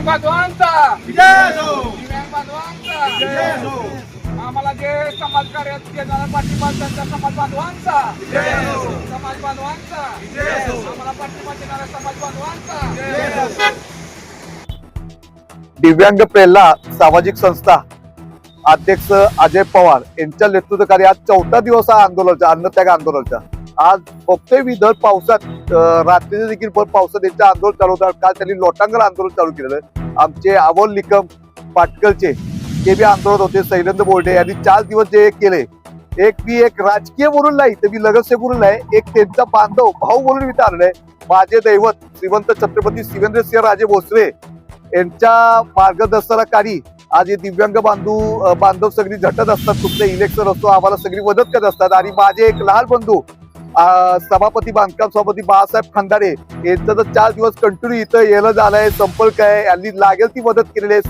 बांधवांचा दिव्यांग बांधवांचा आम्हाला जे समाज कार्यात देणारा पाठिंबा त्यांच्या समाज बांधवांचा आम्हाला पाठिंबा देणाऱ्या समाज बांधवांचा. दिव्यांग प्रेरणा सामाजिक संस्था अध्यक्ष अजय पवार यांच्या नेतृत्वाखाली आज 4था दिवस आंदोलनाचा अन्नत्याग आंदोलनाचा. आज बघतोय मी दर पावसात रात्री देखील पावसात त्यांचं आंदोलन चालू होतं. काल त्यांनी लोटांगण आंदोलन चालू केलेलं. आमचे अमोल निकम पाटकलचे ते बी आंदोलन होते. शैलेंद्र बोर्डे यांनी 4 दिवस जे केले, एक राजकीय म्हणून नाही तर मी नगरसेवक म्हणून नाही, एक त्यांचा बांधव भाऊ म्हणून मी आलेलं आहे. माझे दैवत श्रीमंत छत्रपती शिवेंद्रसिंह राजे भोसले यांच्या मार्गदर्शनाखाली आज हे दिव्यांग बांधव सगळी झटत असतात. कुठलं इलेक्शन असतो आम्हाला सगळी मदत करत असतात. आणि माझे एक लहान बंधू सभापती बांधकाम सभापती बाळासाहेब खंदारे यांचं तर 4 दिवस कंटिन्यू इथं येणं झालंय, संपर्क आहे. यांनी लागेल ती मदत केलेली आहे.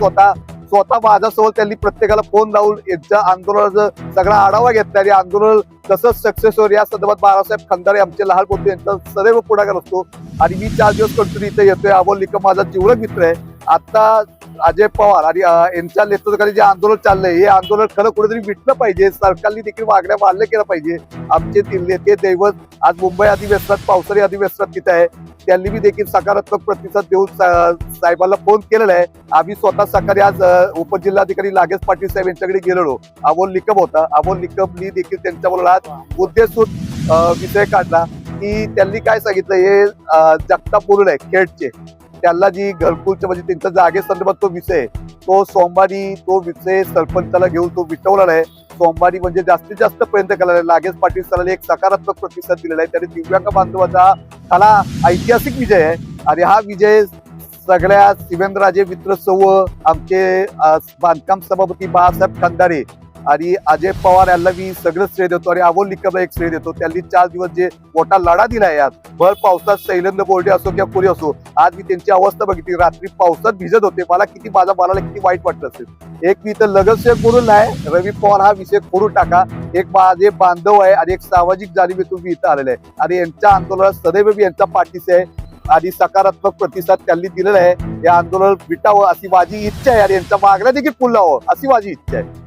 स्वतः माझ्यासोबत त्यांनी प्रत्येकाला फोन लावून यांच्या आंदोलनाचा सगळा आढावा घेतला आणि आंदोलन कसं सक्सेस होईल या संदर्भात बाळासाहेब खंदारे आमचे लहान बंधू यांचा सदैव पुढाकार असतो. आणि मी 4 दिवस कंटिन्यू इथं येतोय. अमोल निकम माझा जिवलग मित्र आहे. आता अजय पवार आणि यांच्या नेतृत्वाखाली जे आंदोलन चाललंय हे आंदोलन खरं कुठेतरी मिटलं पाहिजे. सरकारने देखील मागण्या मान्य केल्या पाहिजे. आमचे नेते दैवत आज मुंबई अधिवेशनात पावसाळी अधिवेशनात तिथे आहे. त्यांनी बी देखील सकारात्मक प्रतिसाद देऊन साहेबांना फोन केलेला आहे. आम्ही स्वतः सकाळी आज उपजिल्हाधिकारी नागेश पाटील साहेब यांच्याकडे गेलेलो. अमोल निकम होता. अमोल निकमनी देखील त्यांच्याबरोबर आज उद्देशून विषय काढला की त्यांनी काय सांगितलं, हे जगताप बोलून आहे खेडचे, त्यांना जी घरकुलच्या म्हणजे त्यांच्या जागेसंदर्भात तो विषय तो सोमवारी तो विषय सरपंचाला घेऊन तो विटवलेला आहे. सोमवारी म्हणजे जास्तीत जास्त प्रयत्न केलेला आहे. नागेश पाटील सरांनी एक सकारात्मक प्रतिसाद दिलेला आहे. त्यांनी दिव्यांग बांधवाचा हा ऐतिहासिक विजय आहे. आणि हा विजय सगळ्या शिवेंद्रराजे मित्र सौ आमचे बांधकाम सभापती बाळासाहेब खंदारे आणि अजय पवार यांना मी सगळं श्रेय देतो आणि अमोल निकमला एक श्रेय देतो. त्यांनी 4 दिवस जे मोठा लढा दिलाय यात भर पावसात शैलेंद्र बोर्डे असो किंवा कोणी असो. आज मी त्यांची अवस्था बघितली, रात्री पावसात भिजत होते. मला मनाला किती वाईट वाटत असेल. एक मी तर नगरसेवक म्हणून नाही, रवी पवार हा विषय खोडून टाका. एक माझे बांधव आहे आणि एक सामाजिक जाणीवेतून मी इथं आलेला आहे आणि यांच्या आंदोलनात सदैव मी यांचा पाठीशी आहे आणि सकारात्मक प्रतिसाद त्यांनी दिलेला आहे. हे आंदोलन मिटावं अशी माझी इच्छा आहे आणि यांच्या मागण्या देखील पुरवावं अशी माझी इच्छा आहे.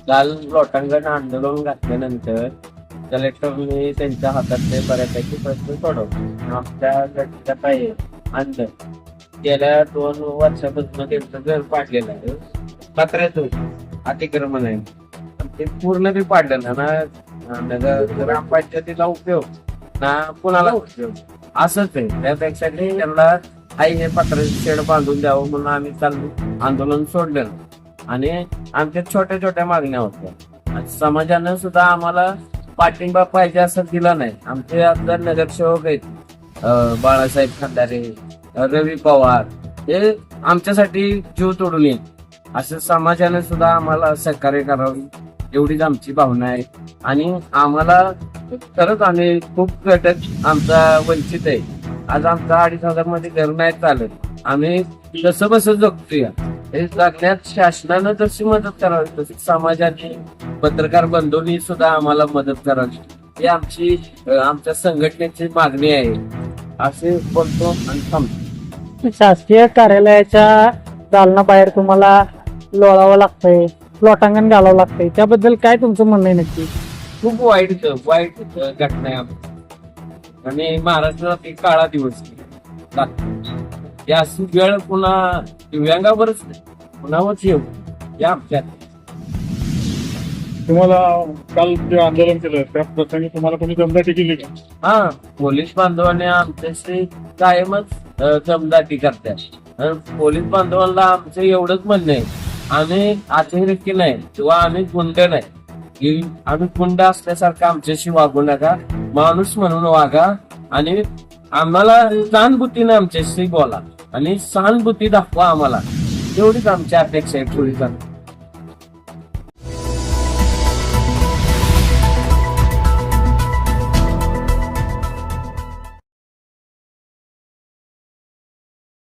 काल लोटांगण आंदोलन घातल्यानंतर कलेक्टरने त्यांच्या हातातले बऱ्यापैकी प्रश्न सोडवले. आमच्या गटाच्या काही अंदर गेल्या 2 वर्षापासून त्यांचं घर पाडलेलं आहे. पत्र्यातून अतिक्रमण आहे. ते पूर्ण बी पाडलं ना ग्रामपंचायतीला उपयोग ना कुणाला उपयोग असंच आहे. त्यापेक्षा त्यांना आई हे पत्र्याचे शेड बांधून द्यावं म्हणून आम्ही चालू आंदोलन सोडलेलं. आणि आमच्या छोट्या छोट्या मागण्या होत्या. समाजानं सुद्धा आम्हाला पाठिंबा पाहिजे असं दिला नाही. आमचे आता नगरसेवक आहेत बाळासाहेब खंदारे, रवी पवार, हे आमच्यासाठी जीव तोडून येईल. असं समाजाने सुद्धा आम्हाला सहकार्य करावं एवढीच आमची भावना आहे. आणि आम्हाला खरंच आम्ही खूप घटक आमचा वंचित आहे. आज आमचा 2,500 मध्ये घर नाही चालत. आम्ही कसं बस जगतोय. हे जगण्यात शासनानं जशी मदत करावी तशी समाजाने पत्रकार बंधूंनी सुद्धा आम्हाला मदत करावी ही आमच्या संघटनेची मागणी आहे असे बोलतो आणि थांबतो. शासकीय कार्यालयाच्या दालनाबाहेर तुम्हाला लोळावं लागतंय, लोटांगण घालावं लागतंय, त्याबद्दल काय तुमचं म्हणणं आहे नक्की? खूप वाईट घटना आहे आमची. आणि महाराष्ट्रात एक काळा दिवस या अशी वेळ पुन्हा दिव्यांगावरच पुन्हावरच येऊ या आमच्यात. तुम्हाला काल जे आंदोलन केलं त्या प्रसंगी तुम्हाला कोणी दमदाटी केली का? हा, पोलीस बांधवांनी आमच्याशी कायमच दमदाटी करतात. पोलीस बांधवांना आमचं एवढंच म्हणणं आहे, आम्ही अतिरेकी नाही किंवा आम्ही गुंड नाही की आम्ही गुंड असल्यासारखं आमच्याशी वागू नका, माणूस म्हणून वागा आणि आम्हाला सहानुभूतीने आमच्याशी बोला आणि सहानुभूती दाखवा आम्हाला. एवढीच आमची अपेक्षा आहे पोलिसांना.